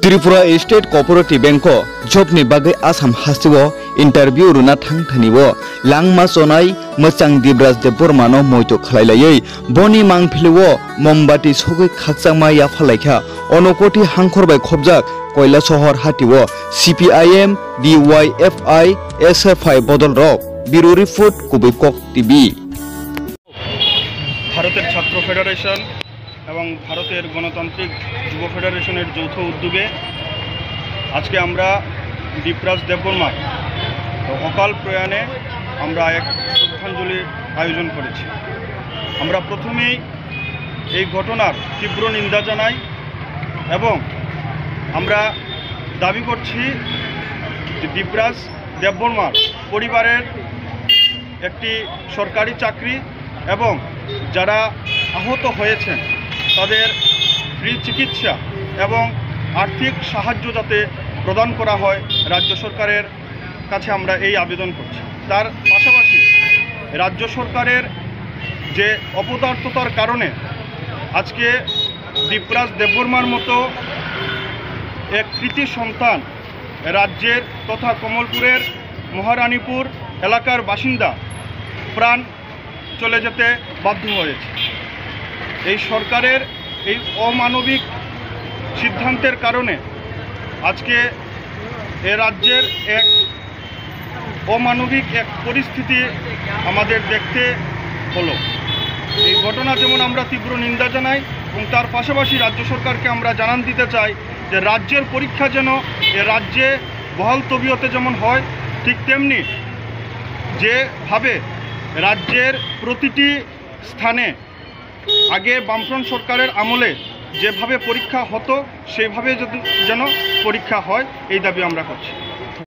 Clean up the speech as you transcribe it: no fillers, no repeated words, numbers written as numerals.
Tripura state cooperative bank जबनि बागै Assam हासिओ interview रुना थांथानिबो लांमा सनाय मोजां दिब्राज देबबर्मानो मयतो खालायलायै बनि मांफिलिओ मोमबाति सगै खाकजामा या फालायखा अनकोटी हांखरबाय खबजाक कयला शहर हाटिओ सीपीआईएम डीवाईएफआई एसएफआई बदल रक बिरु रिपोर्ट कुबैकक टीवी। ভারতের ছাত্র ফেডারেশন এবং ভারতের গণতান্ত্রিক যুব ফেডারেশনের যৌথ উদ্যোগে আজকে আমরা দীপরাজ দেববর্মার অকাল প্রয়াণে আমরা এক শ্রদ্ধাঞ্জলি আয়োজন করেছি। আমরা প্রথমেই এই ঘটনার তীব্র নিন্দা জানাই এবং আমরা দাবি করছি যে দীপরাজ দেববর্মার পরিবারের একটি সরকারি চাকরি এবং যারা আহত হয়েছেন তাদের ফ্রি চিকিৎসা এবং আর্থিক সাহায্য যাতে প্রদান করা হয় রাজ্য সরকারের কাছে আমরা এই আবেদন করছি। তার পাশাপাশি রাজ্য সরকারের যে অপদার্থতার কারণে আজকে দীপরাজ দেববর্মার মতো এক কৃতি সন্তান রাজ্যের তথা কমলপুরের মহারানীপুর এলাকার বাসিন্দা প্রাণ চলে যেতে বাধ্য হয়েছে। এই সরকারের এই অমানবিক সিদ্ধান্তের কারণে আজকে এ রাজ্যের এক অমানবিক এক পরিস্থিতি আমাদের দেখতে হলো। এই ঘটনা যেমন আমরা তীব্র নিন্দা জানাই এবং তার পাশাপাশি রাজ্য সরকারকে আমরা জানান দিতে চাই যে রাজ্যের পরীক্ষা যেন এ রাজ্যে বহাল তবিয়তে যেমন হয় ঠিক তেমনি যেভাবে রাজ্যের প্রতিটি স্থানে আগে বামফ্রন্ট সরকারের আমলে যেভাবে পরীক্ষা হতো সেভাবে যেন পরীক্ষা হয় এই দাবি আমরা করছি।